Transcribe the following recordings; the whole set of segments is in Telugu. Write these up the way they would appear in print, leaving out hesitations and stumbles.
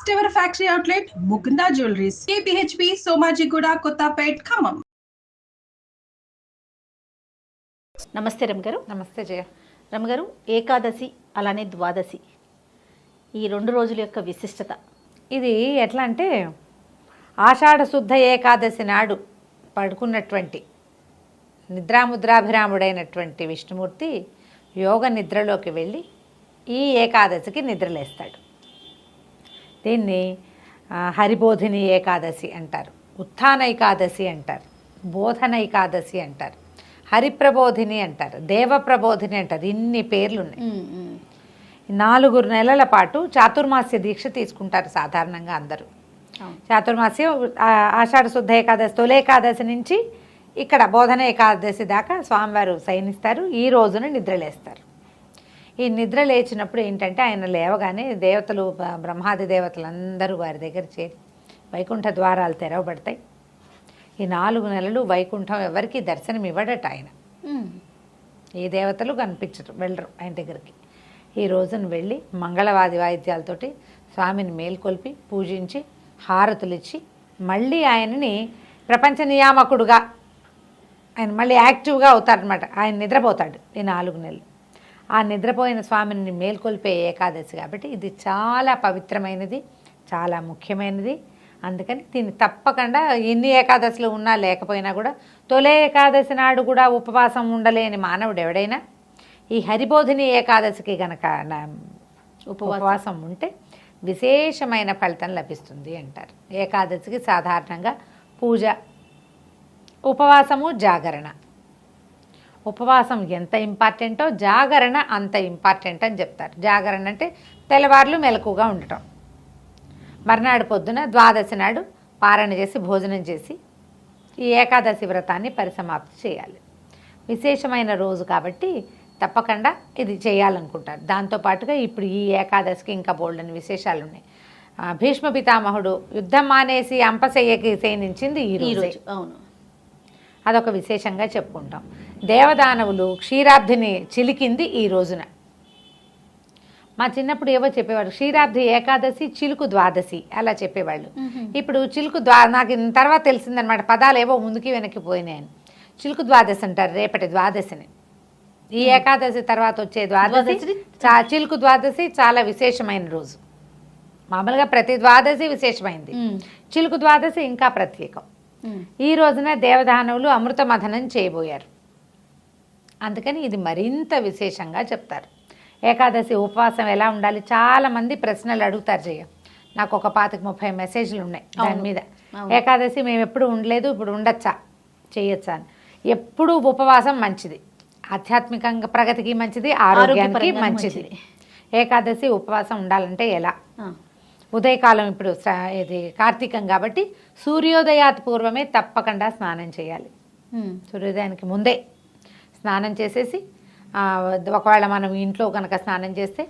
First ever factory outlet Mukunda jewelleries, KPHP Somajiguda, Kothapet, Khammam. నమస్తే రమగారు. నమస్తే జయ. రమగారు, ఏకాదశి అలానే ద్వాదశి ఈ 2 రోజుల యొక్క విశిష్టత ఇది ఎట్లా అంటే ఆషాఢ శుద్ధ ఏకాదశి నాడు పడుకున్నటువంటి నిద్రాముద్రాభిరాముడైనటువంటి విష్ణుమూర్తి యోగ నిద్రలోకి వెళ్ళి ఈ ఏకాదశికి నిద్రలేస్తాడు. దీన్ని హరిబోధిని ఏకాదశి అంటారు, ఉత్థాన ఏకాదశి అంటారు, బోధన ఏకాదశి అంటారు, హరిప్రబోధిని అంటారు, దేవప్రబోధిని అంటారు. ఇన్ని పేర్లు ఉన్నాయి. 4 నెలల పాటు చాతుర్మాస్య దీక్ష తీసుకుంటారు సాధారణంగా అందరూ. చాతుర్మాస్యం ఆషాఢ శుద్ధ ఏకాదశి తొలి ఏకాదశి నుంచి ఇక్కడ బోధన ఏకాదశి దాకా స్వామివారు శయనిస్తారు. ఈ రోజున నిద్రలేస్తారు. ఈ నిద్ర లేచినప్పుడు ఏంటంటే ఆయన లేవగానే దేవతలు, బ్రహ్మాది దేవతలందరూ వారి దగ్గర చేరి వైకుంఠ ద్వారాలు తెరవబడతాయి. ఈ 4 నెలలు వైకుంఠం ఎవరికి దర్శనం ఇవ్వడట ఆయన. ఏ దేవతలు కనిపించరు, వెళ్ళరు ఆయన దగ్గరికి. ఈ రోజున వెళ్ళి మంగళవాది వాయిద్యాలతోటి స్వామిని మేల్కొల్పి పూజించి హారతులు ఇచ్చి మళ్ళీ ఆయనని ప్రపంచ నియామకుడుగా ఆయన మళ్ళీ యాక్టివ్గా అవుతారనమాట. ఆయన నిద్రపోతాడు ఈ 4 నెలలు. ఆ నిద్రపోయిన స్వామిని మేల్కొల్పే ఏకాదశి కాబట్టి ఇది చాలా పవిత్రమైనది, చాలా ముఖ్యమైనది. అందుకని దీన్ని తప్పకుండా ఎన్ని ఏకాదశులు ఉన్నా లేకపోయినా కూడా తొలి ఏకాదశి నాడు కూడా ఉపవాసం ఉండలేని మానవుడు ఎవడైనా ఈ హరిబోధిని ఏకాదశికి గనక ఉపవాసం ఉంటే విశేషమైన ఫలితం లభిస్తుంది అంటారు. ఏకాదశికి సాధారణంగా పూజ, ఉపవాసము, జాగరణ. ఉపవాసం ఎంత ఇంపార్టెంటో జాగరణ అంత ఇంపార్టెంట్ అని చెప్తారు. జాగరణ అంటే తెల్లవార్లు మెలకుగా ఉండటం. మర్నాడు పొద్దున ద్వాదశి నాడు పారణ చేసి భోజనం చేసి ఈ ఏకాదశి వ్రతాన్ని పరిసమాప్తి చేయాలి. విశేషమైన రోజు కాబట్టి తప్పకుండా ఇది చేయాలనుకుంటారు. దాంతోపాటుగా ఇప్పుడు ఈ ఏకాదశికి ఇంకా బోల్డని విశేషాలు ఉన్నాయి. భీష్మ పితామహుడు యుద్ధం మానేసి అంపశయ్యకి శయనించింది ఈ రోజు. అవును, అదొక విశేషంగా చెప్పుకుంటాం. దేవదానవులు క్షీరాబ్ధిని చిలికింది ఈ రోజున. మా చిన్నప్పుడు ఏవో చెప్పేవాడు, క్షీరాబ్ధి ఏకాదశి, చిలుకు ద్వాదశి అలా చెప్పేవాళ్ళు. ఇప్పుడు చిలుకు నాకు తర్వాత తెలిసిందనమాట, పదాలు ఏవో ముందుకి వెనక్కి పోయినాయని. చిలుకు ద్వాదశి అంటారు రేపటి ద్వాదశిని. ఈ ఏకాదశి తర్వాత వచ్చే ద్వాదశి చిలుకు ద్వాదశి చాలా విశేషమైన రోజు. మామూలుగా ప్రతి ద్వాదశి విశేషమైంది, చిలుకు ద్వాదశి ఇంకా ప్రత్యేకం. ఈ రోజున దేవదానవులు అమృత మథనం చేయబోయారు. అందుకని ఇది మరింత విశేషంగా చెప్తారు. ఏకాదశి ఉపవాసం ఎలా ఉండాలి, చాలామంది ప్రశ్నలు అడుగుతారు. జయ, నాకు ఒక 25-30 మెసేజ్లు ఉన్నాయి దాని మీద. ఏకాదశి మేము ఎప్పుడు ఉండలేదు, ఇప్పుడు ఉండొచ్చా, చేయొచ్చా అని. ఎప్పుడూ ఉపవాసం మంచిది, ఆధ్యాత్మికంగా ప్రగతికి మంచిది, ఆరోగ్యానికి మంచిది. ఏకాదశి ఉపవాసం ఉండాలంటే ఎలా? ఉదయకాలం ఇప్పుడు ఇది కార్తీకం కాబట్టి సూర్యోదయాత్ పూర్వమే తప్పకుండా స్నానం చేయాలి. సూర్యోదయానికి ముందే స్నానం చేసేసి, ఒకవేళ మనం ఇంట్లో కనుక స్నానం చేస్తే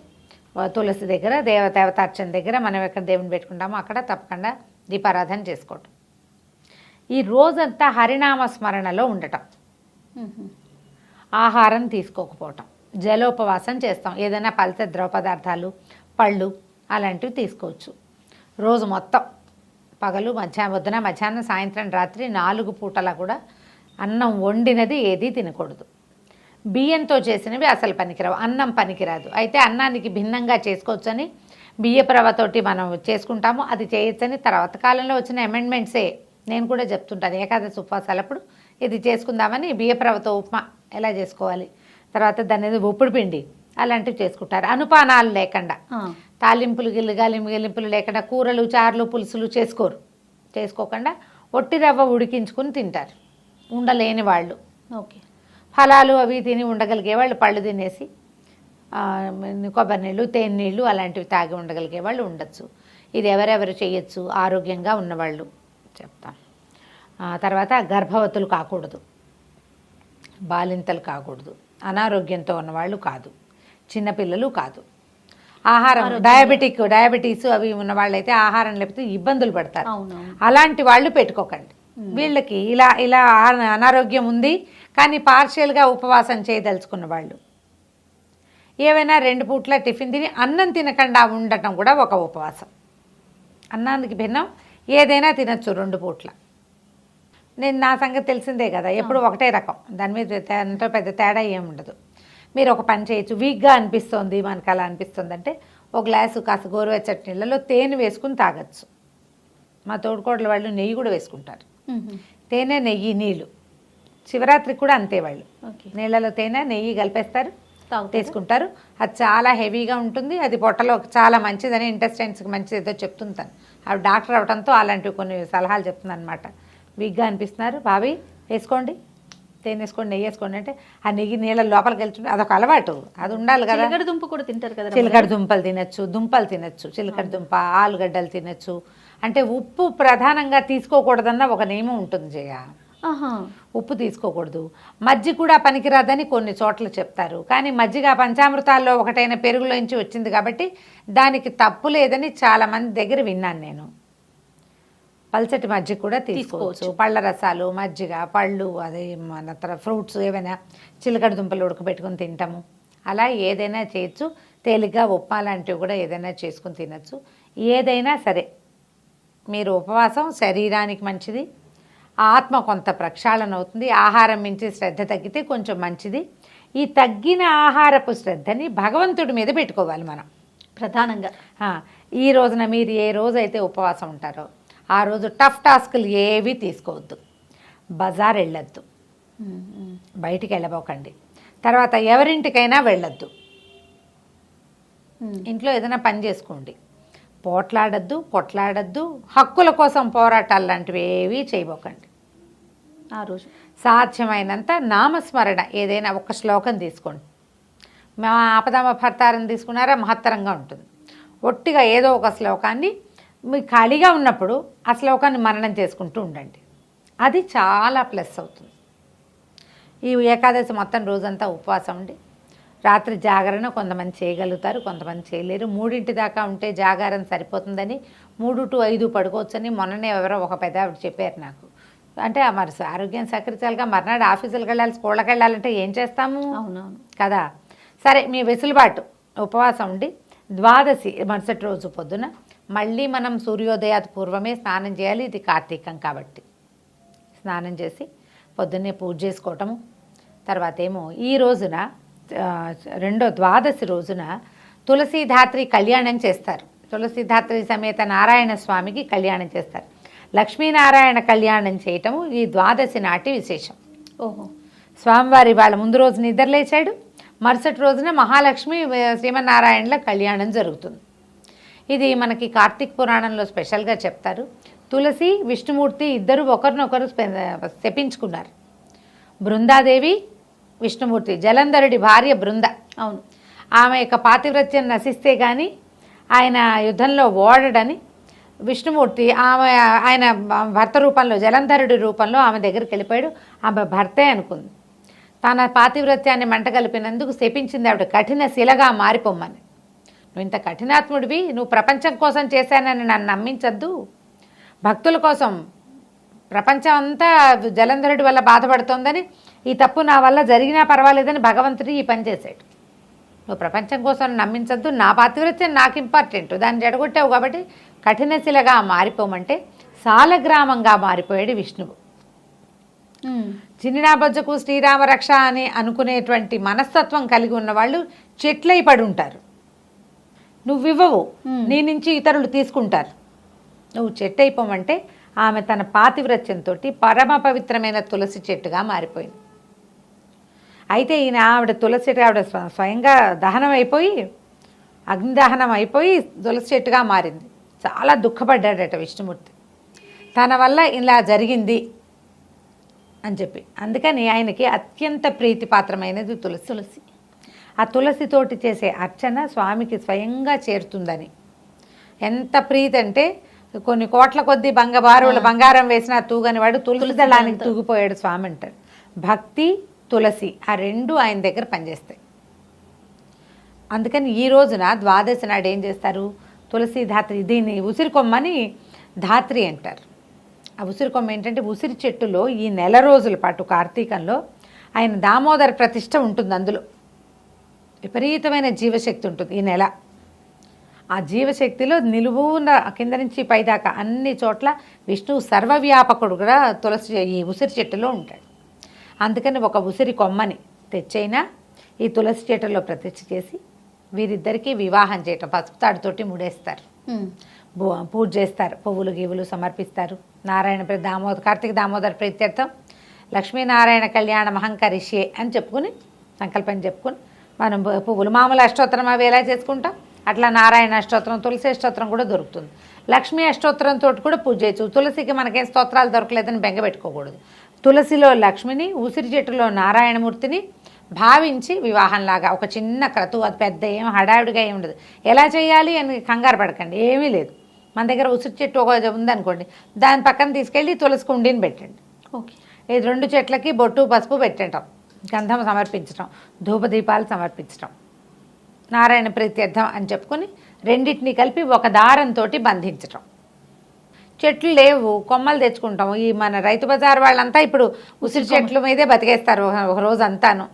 తులసి దగ్గర, దేవతార్చన దగ్గర మనం ఎక్కడ దేవుని పెట్టుకుంటామో అక్కడ తప్పకుండా దీపారాధన చేసుకోవటం. ఈ రోజంతా హరినామ స్మరణలో ఉండటం, ఆహారం తీసుకోకపోవటం, జలోపవాసం చేస్తాం. ఏదైనా పలచ ద్రవ పదార్థాలు, పళ్ళు అలాంటివి తీసుకోవచ్చు. రోజు మొత్తం పగలు, పొద్దున, మధ్యాహ్నం, సాయంత్రం, రాత్రి 4 పూటలా కూడా అన్నం వండినది ఏది తినకూడదు. బియ్యంతో చేసినవి అసలు పనికిరావు, అన్నం పనికిరాదు. అయితే అన్నానికి భిన్నంగా చేసుకోవచ్చని బియ్యపు రవ్వతోటి మనం చేసుకుంటాము, అది చేయొచ్చని తర్వాత కాలంలో వచ్చిన అమెండ్మెంట్సే నేను కూడా చెప్తుంటాను. ఏకాదశి ఉపవాసాలప్పుడు ఇది చేసుకుందామని బియ్యపు రవ్వతో ఉప్మా ఎలా చేసుకోవాలి, తర్వాత దాని ఉప్పుడు పిండి అలాంటివి చేసుకుంటారు. అనుపానాలు లేకుండా, తాలింపులు గెలింపులు లేకుండా, కూరలు, చారులు, పులుసులు చేసుకోకుండా ఒట్టి రవ్వ ఉడికించుకుని తింటారు ఉండలేని వాళ్ళు. ఓకే, ఫలాలు అవి తిని ఉండగలిగే వాళ్ళు పళ్ళు తినేసి కొబ్బరి నీళ్ళు, తేనె నీళ్ళు అలాంటివి తాగి ఉండగలిగే వాళ్ళు ఉండొచ్చు. ఇది ఎవరెవరు చేయొచ్చు? ఆరోగ్యంగా ఉన్నవాళ్ళు చెప్తాం. తర్వాత గర్భవతులు కాకూడదు, బాలింతలు కాకూడదు, అనారోగ్యంతో ఉన్నవాళ్ళు కాదు, చిన్నపిల్లలు కాదు. ఆహారం డయాబెటీస్ అవి ఉన్న వాళ్ళైతే ఆహారం లేకపోతే ఇబ్బందులు పడతారు. అలాంటి వాళ్ళు పెట్టుకోకండి. వీళ్ళకి ఇలా అనారోగ్యం ఉంది కానీ పార్షియల్గా ఉపవాసం చేయదలుచుకున్న వాళ్ళు, ఏవైనా 2 పూట్ల టిఫిన్ తిని అన్నం తినకుండా ఉండటం కూడా ఒక ఉపవాసం. అన్నానికి భిన్నం ఏదైనా తినచ్చు 2 పూట్ల. నేను నా సంగతి తెలిసిందే కదా, ఎప్పుడు ఒకటే రకం, దాని మీద ఎంతో పెద్ద తేడా ఏముండదు. మీరు ఒక పని చేయొచ్చు, వీక్గా అనిపిస్తుంది మనకు అలా అనిపిస్తుంది అంటే ఒక గ్లాసు కాస్త గోరువెచ్చటి నీళ్ళలో తేనె వేసుకుని తాగొచ్చు. మా తోడుకోడలు వాళ్ళు నెయ్యి కూడా వేసుకుంటారు. తేనె నెయ్యి నీళ్ళు, శివరాత్రికి కూడా అంతే, వాళ్ళు నీళ్ళలో తేనె నెయ్యి కలిపేస్తారు, తీసుకుంటారు. అది చాలా హెవీగా ఉంటుంది, అది పొట్టలో చాలా మంచిదని, ఇంటెస్టైన్స్కి మంచిది ఏదో చెప్తుంటాను. అవి డాక్టర్ అవడంతో అలాంటివి కొన్ని సలహాలు చెప్తుంది అనమాట. వీక్గా అనిపిస్తున్నారు బాబీ వేసుకోండి, తేనె వేసుకోండి, నెయ్యి వేసుకోండి అంటే ఆ నెయ్యి నీళ్ళ లోపలికి వెళ్తుంది. అదొక అలవాటు, అది ఉండాలి కదా. చిలకడ దుంప కూడా తింటారు కదా, చిలకడ దుంపలు తినచ్చు, దుంపలు తినచ్చు, చిలకడ దుంప, ఆలుగడ్డలు తినచ్చు. అంటే ఉప్పు ప్రధానంగా తీసుకోకూడదన్న ఒక నియమం ఉంటుంది జయ. ఉప్పు తీసుకోకూడదు. మజ్జిగ కూడా పనికిరాదని కొన్ని చోట్ల చెప్తారు, కానీ మజ్జిగ పంచామృతాల్లో ఒకటైన పెరుగులోంచి వచ్చింది కాబట్టి దానికి తప్పు లేదని చాలా మంది దగ్గర విన్నాను నేను. పల్చటి మజ్జిగ కూడా తీసుకోవచ్చు. పళ్ళ రసాలు, మజ్జిగ, పళ్ళు, అదే మన ఫ్రూట్స్ ఏవైనా, చిలకడ దుంపలు ఉడకబెట్టుకుని తింటాము, అలా ఏదైనా చేయొచ్చు. తేలిగ్గా ఉప్మా లాంటివి కూడా ఏదైనా చేసుకుని తినచ్చు. ఏదైనా సరే మీరు ఉపవాసం శరీరానికి మంచిది, ఆత్మ కొంత ప్రక్షాళన అవుతుంది. ఆహారం మించి శ్రద్ధ తగ్గితే కొంచెం మంచిది. ఈ తగ్గిన ఆహారపు శ్రద్ధని భగవంతుడి మీద పెట్టుకోవాలి మనం ప్రధానంగా. ఈ రోజున మీరు ఏ రోజైతే ఉపవాసం ఉంటారో ఆ రోజు టఫ్ టాస్కులు ఏవి తీసుకోవద్దు, బజార్ వెళ్ళొద్దు, బయటికి వెళ్ళబోకండి, తర్వాత ఎవరింటికైనా వెళ్ళొద్దు, ఇంట్లో ఏదైనా పని చేసుకోండి, పోట్లాడద్దు, కొట్లాడద్దు, హక్కుల కోసం పోరాటాలు లాంటివి ఏవి చేయబోకండి. ఆ రోజు సాధ్యమైనంత నామస్మరణ, ఏదైనా ఒక శ్లోకం తీసుకోండి. మా ఆపదామ భర్తారం తీసుకున్నారా, మహత్తరంగా ఉంటుంది. ఒట్టిగా ఏదో ఒక శ్లోకాన్ని మీకు ఖాళీగా ఉన్నప్పుడు ఆ శ్లోకాన్ని మననం చేసుకుంటూ ఉండండి, అది చాలా ప్లస్ అవుతుంది. ఈ ఏకాదశి మొత్తం రోజంతా ఉపవాసం ఉండి రాత్రి జాగరణ కొంతమంది చేయగలుగుతారు, కొంతమంది చేయలేరు. 3 దాకా ఉంటే జాగారం సరిపోతుందని 3 to 5 పడుకోవచ్చని మొన్ననే ఎవరో ఒక పెద్ద ఆవిడ చెప్పారు నాకు. అంటే మరి ఆరోగ్యం సహకరించాలిగా, మర్నాడు ఆఫీసులకు వెళ్ళాలి, స్కూళ్ళకి వెళ్ళాలంటే ఏం చేస్తాము, అవునవును కదా. సరే మీ వెసులుబాటు, ఉపవాసం ఉండి ద్వాదశి మరుసటి రోజు పొద్దున మళ్ళీ మనం సూర్యోదయాది పూర్వమే స్నానం చేయాలి. ఇది కార్తీకం కాబట్టి స్నానం చేసి పొద్దున్నే పూజ చేసుకోవటము. తర్వాత ఏమో ఈ రోజున రెండో ద్వాదశి రోజున తులసీధాత్రి కళ్యాణం చేస్తారు. తులసీధాత్రి సమేత నారాయణ స్వామికి కళ్యాణం చేస్తారు. లక్ష్మీనారాయణ కళ్యాణం చేయటము ఈ ద్వాదశి నాటి విశేషం. ఓహో, స్వామివారి వాళ్ళ ముందు రోజు నిద్రలేచాడు, మరుసటి రోజున మహాలక్ష్మి శ్రీమన్నారాయణల కళ్యాణం జరుగుతుంది. ఇది మనకి కార్తీక పురాణంలో స్పెషల్గా చెప్తారు. తులసి విష్ణుమూర్తి ఇద్దరు ఒకరినొకరు శపించుకున్నారు. బృందాదేవి విష్ణుమూర్తి, జలంధరుడి భార్య బృంద. అవును, ఆమె యొక్క పాతివ్రత్యం నశిస్తే కానీ ఆయన యుద్ధంలో ఓడడని విష్ణుమూర్తి ఆయన భర్త రూపంలో, జలంధరుడి రూపంలో ఆమె దగ్గరికి వెళ్ళిపోయాడు. ఆమె భర్తే అనుకుంది. తన పాతివ్రత్యాన్ని మంటగలిపినందుకు శపించింది ఆవిడ, కఠిన శిలగా మారిపోమ్మని. నువ్వు ఇంత కఠినాత్ముడివి, నువ్వు ప్రపంచం కోసం చేశానని నన్ను నమ్మించద్దు, భక్తుల కోసం, ప్రపంచం అంతా జలంధరుడి వల్ల బాధపడుతోందని, ఈ తప్పు నా వల్ల జరిగినా పర్వాలేదని భగవంతుడు ఈ పని చేశాడు. నువ్వు ప్రపంచం కోసం నమ్మించద్దు, నా పాతివ్రత్యం నాకు ఇంపార్టెంట్, దాన్ని జడగొట్టావు కాబట్టి కఠినశిలగా మారిపోమంటే సాలగ్రామంగా మారిపోయాడు విష్ణువు. చిన్నినాబొజ్జకు శ్రీరామ రక్ష అని అనుకునేటువంటి మనస్తత్వం కలిగి ఉన్నవాళ్ళు చెట్లై పడి ఉంటారు. నువ్వివ్వవు, నీ నుంచి ఇతరులు తీసుకుంటారు. నువ్వు చెట్టు అయిపోమంటే ఆమె తన పాతివ్రత్యంతో పరమ పవిత్రమైన తులసి చెట్టుగా మారిపోయింది. అయితే ఈయన ఆవిడ తులసి చెట్టు, ఆవిడ స్వయంగా దహనం అయిపోయి, అగ్నిదహనం అయిపోయి తులసి చెట్టుగా మారింది. చాలా దుఃఖపడ్డాడట విష్ణుమూర్తి, తన వల్ల ఇలా జరిగింది అని చెప్పి. అందుకని ఆయనకి అత్యంత ప్రీతిపాత్రమైనది తులసి. ఆ తులసితోటి చేసే అర్చన స్వామికి స్వయంగా చేరుతుందని. ఎంత ప్రీతి అంటే కొన్ని కోట్ల కొద్దీ బంగారం వేసినా తూగని వాడు తులసి దళానికి తూగిపోయాడు స్వామి అంటారు. భక్తి, తులసి ఆ రెండు ఆయన దగ్గర పనిచేస్తాయి. అందుకని ఈ రోజున ద్వాదశి నాడు ఏం చేస్తారు, తులసి ధాత్రి, దీన్ని ఉసిరికొమ్మని ధాత్రి అంటారు. ఆ ఉసిరికొమ్మ ఏంటంటే ఉసిరి చెట్టులో ఈ నెల రోజుల పాటు కార్తీకంలో ఆయన దామోదర ప్రతిష్ఠ ఉంటుంది. అందులో విపరీతమైన జీవశక్తి ఉంటుంది ఈ నెల. ఆ జీవశక్తిలో నిలువున కింద నుంచి పైదాకా అన్ని చోట్ల విష్ణువు సర్వవ్యాపకుడు కూడా ఈ ఉసిరి చెట్టులో ఉంటాడు. అందుకని ఒక ఉసిరి కొమ్మని తెచ్చైనా ఈ తులసి చెట్టులో ప్రతిష్ఠ చేసి వీరిద్దరికీ వివాహం చేయటం, పసుపు తాడుతోటి ముడేస్తారు, పూజ చేస్తారు, పువ్వులు గివ్వులు సమర్పిస్తారు. కార్తీక దామోదర ప్రీత్యర్థం లక్ష్మీనారాయణ కళ్యాణ మహంకరిష్యే అని చెప్పుకుని సంకల్పం చెప్పుకుని మనం పువ్వులు మామూలు అష్టోత్తరం అవి ఎలా చేసుకుంటాం అట్లా నారాయణ అష్టోత్తరం, తులసి అష్టోత్తరం కూడా దొరుకుతుంది. లక్ష్మీ అష్టోత్తరంతో కూడా పూజ చేయొచ్చు. తులసికి మనకేం స్తోత్రాలు దొరకలేదని బెంగ పెట్టుకోకూడదు. తులసిలో లక్ష్మిని, ఉసిరి చెట్టులో నారాయణమూర్తిని భావించి వివాహంలాగా ఒక చిన్న క్రతువు, అది పెద్ద ఏం హడావిడిగా ఏమి ఉండదు. ఎలా చేయాలి అని కంగారు పడకండి, ఏమీ లేదు. మన దగ్గర ఉసిరి చెట్టు ఒక ఉందనుకోండి, దాని పక్కన తీసుకెళ్ళి తులసి కుండీని పెట్టండి. ఓకే, ఈ 2 చెట్లకి బొట్టు పసుపు పెట్టడం, గంధం సమర్పించడం, ధూపదీపాలు సమర్పించడం, నారాయణ ప్రీత్యర్థం అని చెప్పుకొని రెండింటినీ కలిపి ఒక దారంతో బంధించటం. చెట్లు లేవు, కొమ్మలు తెచ్చుకుంటాం. ఈ మన రైతు బజార్ వాళ్ళంతా ఇప్పుడు ఉసిరి చెట్ల మీదే బతికేస్తారు ఒక రోజు అంతాను.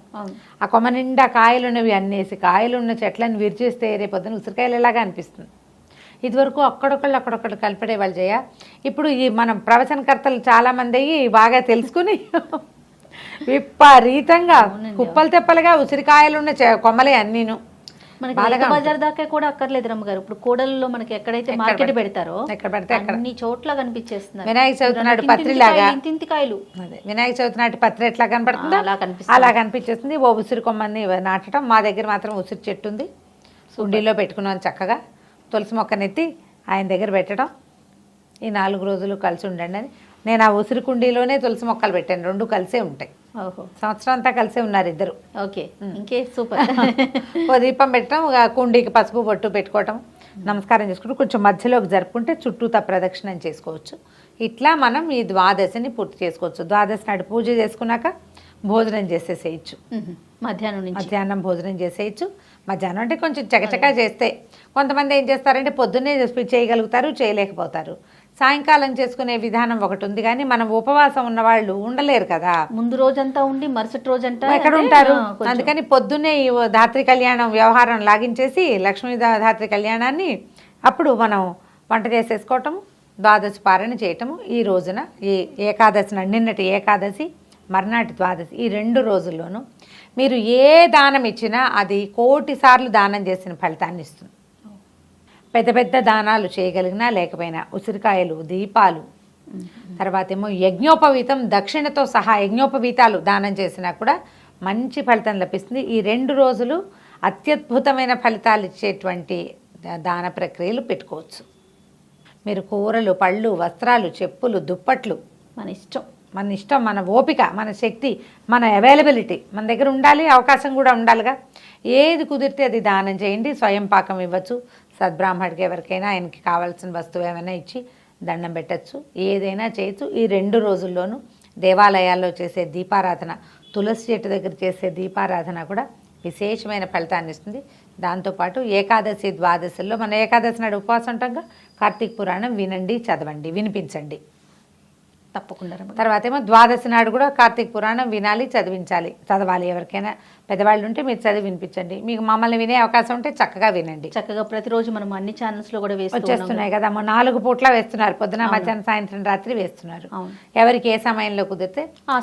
ఆ కొమ్మ నిండా కాయలున్నవి అన్నేసి కాయలున్న చెట్లను విరిచేస్తే రేపొద్దున ఉసిరికాయలు ఎలాగా అనిపిస్తుంది. ఇదివరకు అక్కడొక్కళ్ళు కలిపడే వాళ్ళు చేయ. ఇప్పుడు ఈ మనం ప్రవచనకర్తలు చాలామంది అయ్యి బాగా తెలుసుకుని విపరీతంగా కుప్పలు తెప్పలుగా ఉసిరికాయలున్న కొమ్మలే అన్నీను. మనకి బజార్ దాకా కూడా అక్కర్లేదు రమ్మగారు. ఇప్పుడు కోడలలో మనకి ఎక్కడైతే మార్కెట్ పెడతారో ఎక్కడ పడితే అన్ని చోట్ల కనిపించేస్తున్నారు. వినాయక చవితి నాటి పత్రిలాగా, ఇంతింతికాయలు, వినాయక చవితి నాటి పత్రి ఎట్లా కనపడుతుందో అలా కనిపించేస్తుంది. ఓ ఉసిరి కొమ్మని నాటడం. మా దగ్గర మాత్రం ఉసిరి చెట్టు ఉంది, కుండీలో పెట్టుకున్నాను చక్కగా. తులసి మొక్కనెత్తి ఆయన దగ్గర పెట్టడం, ఈ 4 రోజులు కలిసి ఉండండి అని. నేను ఆ ఉసిరి కుండీలోనే తులసి మొక్కలు పెట్టాను, 2 కలిసే ఉంటాయి. సంవత్సరం అంతా కలిసే ఉన్నారు ఇద్దరు. ఓకే, ఇంకే సూపర్. ఓ దీపం పెట్టడం, కుండీకి పసుపు బొట్టు పెట్టుకోవటం, నమస్కారం చేసుకుంటూ కొంచెం మధ్యలోకి జరుపుకుంటే చుట్టూతా ప్రదక్షిణం చేసుకోవచ్చు. ఇట్లా మనం ఈ ద్వాదశిని పూర్తి చేసుకోవచ్చు. ద్వాదశి నాడు పూజ చేసుకున్నాక భోజనం చేసేసేయచ్చు. మధ్యాహ్నం భోజనం చేసేయచ్చు. మధ్యాహ్నం అంటే కొంచెం చకచకా చేస్తే. కొంతమంది ఏం చేస్తారంటే పొద్దున్నే చేయగలుగుతారు, చేయలేకపోతారు. సాయంకాలం చేసుకునే విధానం ఒకటి ఉంది, కానీ మనం ఉపవాసం ఉన్న వాళ్ళు ఉండలేరు కదా. ముందు రోజంతా ఉండి మరుసటి రోజంతా ఎక్కడ ఉంటారు. అందుకని పొద్దున్నే ఈ ధాత్రి కళ్యాణం వ్యవహారం లాగించేసి లక్ష్మీ ధాత్రి కళ్యాణాన్ని అప్పుడు మనం వంట చేసేసుకోవటం, ద్వాదశి పారణ చేయటము. ఈ రోజున ఈ ఏకాదశి నిన్నటి ఏకాదశి, మర్నాటి ద్వాదశి, ఈ 2 రోజుల్లోనూ మీరు ఏ దానం ఇచ్చినా అది 1,000,000 సార్లు దానం చేసిన ఫలితాన్ని ఇస్తుంది. పెద్ద పెద్ద దానాలు చేయగలిగినా లేకపోయినా ఉసిరికాయలు, దీపాలు, తర్వాత ఏమో యజ్ఞోపవీతం, దక్షిణతో సహా యజ్ఞోపవీతాలు దానం చేసినా కూడా మంచి ఫలితం లభిస్తుంది. ఈ 2 రోజులు అత్యద్భుతమైన ఫలితాలు ఇచ్చేటువంటి దాన ప్రక్రియలు పెట్టుకోవచ్చు. మీరు కూరలు, పళ్ళు, వస్త్రాలు, చెప్పులు, దుప్పట్లు మన ఇష్టం, మన ఓపిక, మన శక్తి, మన అవైలబిలిటీ మన దగ్గర ఉండాలి. అవకాశం కూడా ఉండాలిగా. ఏది కుదిరితే అది దానం చేయండి. స్వయం పాకం ఇవ్వచ్చు. సద్బ్రాహ్మడికి ఎవరికైనా ఆయనకి కావాల్సిన వస్తువు ఏమైనా ఇచ్చి దండం పెట్టచ్చు. ఏదైనా చేయొచ్చు. ఈ 2 రోజుల్లోనూ దేవాలయాల్లో చేసే దీపారాధన, తులసి చెట్టు దగ్గర చేసే దీపారాధన కూడా విశేషమైన ఫలితాన్ని ఇస్తుంది. దాంతోపాటు ఏకాదశి, ద్వాదశిలో మన ఏకాదశి నాడు ఉపవాసం ఉంటాంగా, కార్తీక పురాణం వినండి, చదవండి, వినిపించండి తప్పకుండా. తర్వాత ఏమో ద్వాదశి నాడు కూడా కార్తీక పురాణం వినాలి, చదవాలి. ఎవరికైనా పెద్దవాళ్ళు ఉంటే మీరు చదివి వినిపించండి. మీకు మమ్మల్ని వినే అవకాశం ఉంటే చక్కగా వినండి. చక్కగా ప్రతిరోజు మనం అన్ని ఛానల్స్లో కూడా వచ్చేస్తున్నాయి కదా. 4 పూట్ల వేస్తున్నారు, పొద్దున, మధ్యాహ్నం, సాయంత్రం, రాత్రి వేస్తున్నారు. ఎవరికి ఏ సమయంలో కుదిరితే ఆ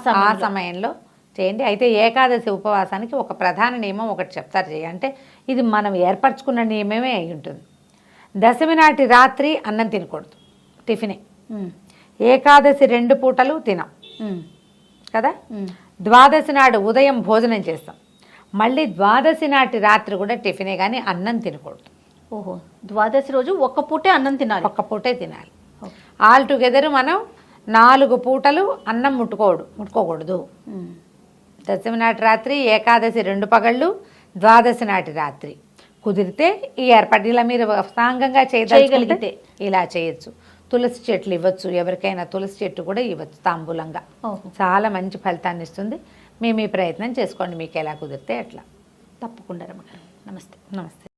సమయంలో చేయండి. అయితే ఏకాదశి ఉపవాసానికి ఒక ప్రధాన నియమం ఒకటి చెప్తారు చేయ, అంటే ఇది మనం ఏర్పరచుకున్న నియమమే అయి ఉంటుంది. దశమి నాటి రాత్రి అన్నం తినకూడదు, టిఫినే. ఏకాదశి 2 పూటలు తినం కదా. ద్వాదశి నాడు ఉదయం భోజనం చేస్తాం. మళ్ళీ ద్వాదశి నాటి రాత్రి కూడా టిఫినే, కానీ అన్నం తినకూడదు. ఓహో, ద్వాదశి రోజు ఒక్క పూటే అన్నం తినాలి, ఒక్క పూటే తినాలి. ఆల్ టుగెదర్ మనం 4 పూటలు అన్నం ముట్టుకోకూడదు. దశమి నాటి రాత్రి, ఏకాదశి 2 పగళ్ళు, ద్వాదశి నాటి రాత్రి కుదిరితే ఈ ఏర్పాటు ఇలా మీరు సాంగంగా చేయగలిగితే ఇలా చేయొచ్చు. తులసి చెట్లు ఇవ్వచ్చు, ఎవరికైనా తులసి చెట్టు కూడా ఇవ్వచ్చు తాంబూలంగా. చాలా మంచి ఫలితాన్ని ఇస్తుంది. మీ ప్రయత్నం చేసుకోండి, మీకు ఎలా కుదిరితే అట్లా. తప్పకుండా. నమస్తే.